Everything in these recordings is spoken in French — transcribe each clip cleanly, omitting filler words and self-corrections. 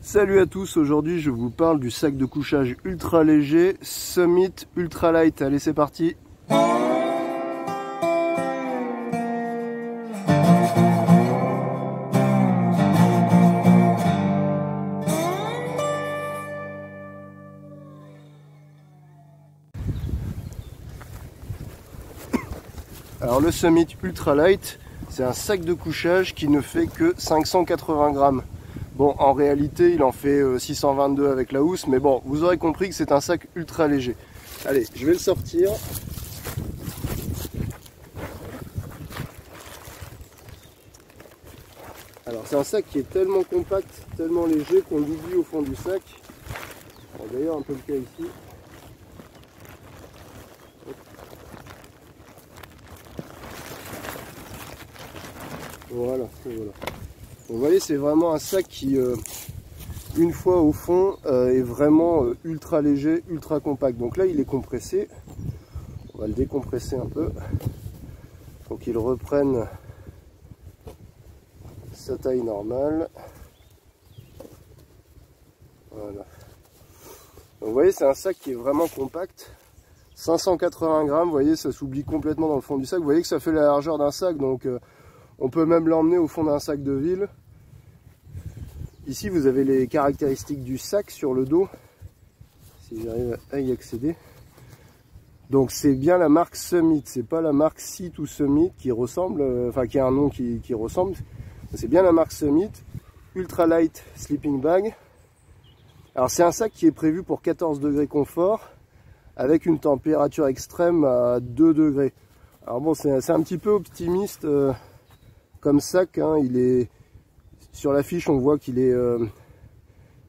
Salut à tous, aujourd'hui je vous parle du sac de couchage ultra léger Summit Ultra Light. Allez, c'est parti. Alors le Summit Ultra Light, c'est un sac de couchage qui ne fait que 580 grammes. Bon, en réalité, il en fait 622 avec la housse, mais bon, vous aurez compris que c'est un sac ultra léger. Allez, je vais le sortir. Alors, c'est un sac qui est tellement compact, tellement léger qu'on l'oublie au fond du sac. D'ailleurs, un peu le cas ici. Voilà, voilà. Vous voyez, c'est vraiment un sac qui, une fois au fond, est vraiment ultra léger, ultra compact. Donc là, il est compressé. On va le décompresser un peu pour qu'il reprenne sa taille normale. Voilà. Donc, vous voyez, c'est un sac qui est vraiment compact. 580 grammes, vous voyez, ça s'oublie complètement dans le fond du sac. Vous voyez que ça fait la largeur d'un sac, donc on peut même l'emmener au fond d'un sac de ville. Ici, vous avez les caractéristiques du sac sur le dos, si j'arrive à y accéder. Donc c'est bien la marque Summit, c'est pas la marque Sea to Summit qui ressemble, enfin qui a un nom qui ressemble. C'est bien la marque Summit, Ultra Light Sleeping Bag. Alors c'est un sac qui est prévu pour 14 degrés confort, avec une température extrême à 2 degrés. Alors bon, c'est un petit peu optimiste comme sac, hein. Il est... Sur la fiche, on voit qu'il est,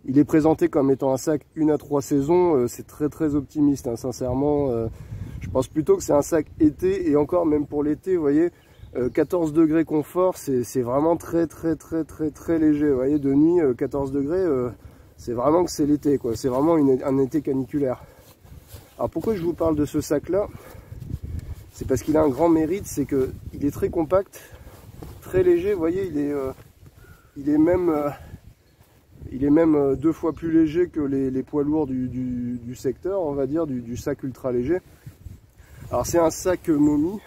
il est présenté comme étant un sac 1 à 3 saisons. C'est très optimiste, hein, sincèrement. Je pense plutôt que c'est un sac été, et encore même pour l'été, vous voyez, 14 degrés confort, c'est vraiment très léger. Vous voyez, de nuit, 14 degrés, c'est vraiment que c'est l'été, quoi. C'est vraiment un été caniculaire. Alors pourquoi je vous parle de ce sac-là? C'est parce qu'il a un grand mérite, c'est qu'il est très compact, très léger. Vous voyez, il est même 2 fois plus léger que les poids lourds du secteur, on va dire, du sac ultra léger. Alors c'est un sac momie.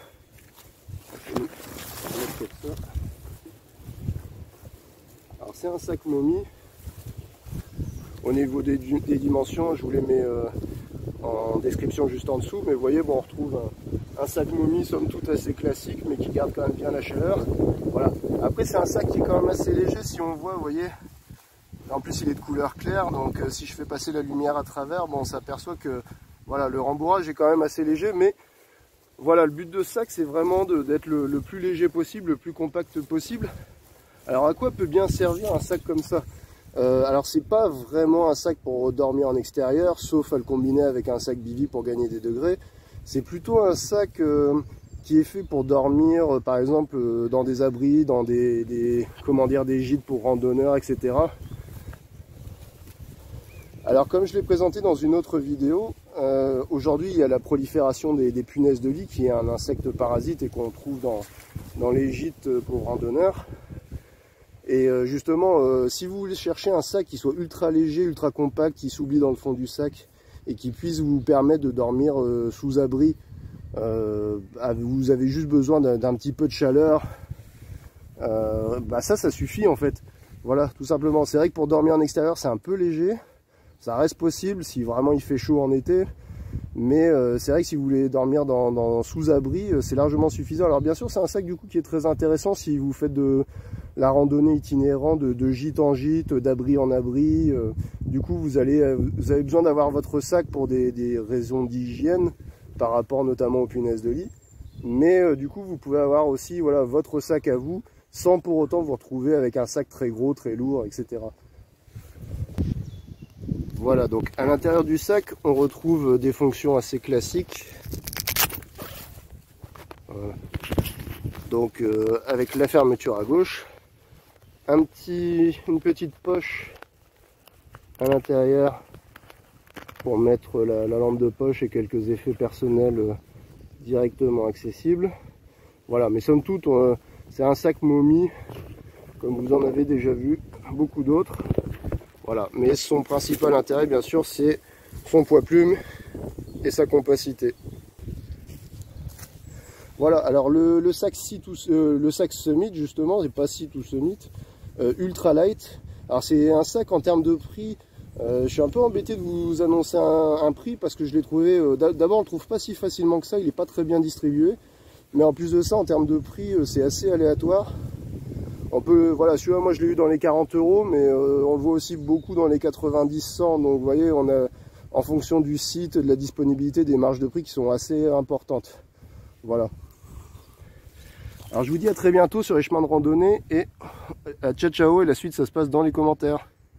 Alors c'est un sac momie. Au niveau des dimensions, je vous les mets en description juste en dessous. Mais vous voyez, bon, on retrouve un sac momie somme toute assez classique, mais qui garde quand même bien la chaleur. Voilà. Après c'est un sac qui est quand même assez léger, si on voit, vous voyez. En plus il est de couleur claire, donc si je fais passer la lumière à travers, bon, on s'aperçoit que voilà, le rembourrage est quand même assez léger. Mais voilà, le but de ce sac, c'est vraiment d'être le plus léger possible, le plus compact possible. Alors à quoi peut bien servir un sac comme ça? Alors c'est pas vraiment un sac pour dormir en extérieur, sauf à le combiner avec un sac bivy pour gagner des degrés. C'est plutôt un sac qui est fait pour dormir, par exemple, dans des abris, dans des gîtes pour randonneurs, etc. Alors comme je l'ai présenté dans une autre vidéo, aujourd'hui il y a la prolifération des punaises de lit, qui est un insecte parasite et qu'on trouve dans les gîtes pour randonneurs. Et justement, si vous voulez chercher un sac qui soit ultra léger, ultra compact, qui s'oublie dans le fond du sac et qui puisse vous permettre de dormir sous abri, vous avez juste besoin d'un petit peu de chaleur, bah ça suffit en fait. Voilà, tout simplement. C'est vrai que pour dormir en extérieur, c'est un peu léger. Ça reste possible si vraiment il fait chaud en été. Mais c'est vrai que si vous voulez dormir dans sous-abri, c'est largement suffisant. Alors bien sûr, c'est un sac du coup qui est très intéressant si vous faites de la randonnée itinérante, de gîte en gîte, d'abri en abri. Du coup, vous avez besoin d'avoir votre sac pour des raisons d'hygiène, par rapport notamment aux punaises de lit. Mais du coup, vous pouvez avoir aussi, voilà, votre sac à vous, sans pour autant vous retrouver avec un sac très gros, très lourd, etc. Voilà, donc à l'intérieur du sac, on retrouve des fonctions assez classiques. Voilà. Donc avec la fermeture à gauche, une petite poche à l'intérieur pour mettre la lampe de poche et quelques effets personnels directement accessibles. Voilà, mais somme toute, c'est un sac momie, comme vous en avez déjà vu beaucoup d'autres. Voilà, mais son principal intérêt, bien sûr, c'est son poids plume et sa compacité. Voilà, alors le sac Summit, justement, c'est pas Sea to Summit, Ultra Light. Alors c'est un sac en termes de prix, je suis un peu embêté de vous annoncer un prix parce que je l'ai trouvé, d'abord on le trouve pas si facilement que ça, il est pas très bien distribué. Mais en plus de ça, en termes de prix, c'est assez aléatoire. On peut, voilà, celui-là, moi je l'ai eu dans les 40 €, mais on le voit aussi beaucoup dans les 90-100. Donc vous voyez, on a, en fonction du site, de la disponibilité, des marges de prix qui sont assez importantes. Voilà. Alors je vous dis à très bientôt sur les chemins de randonnée et à ciao ciao, et la suite ça se passe dans les commentaires.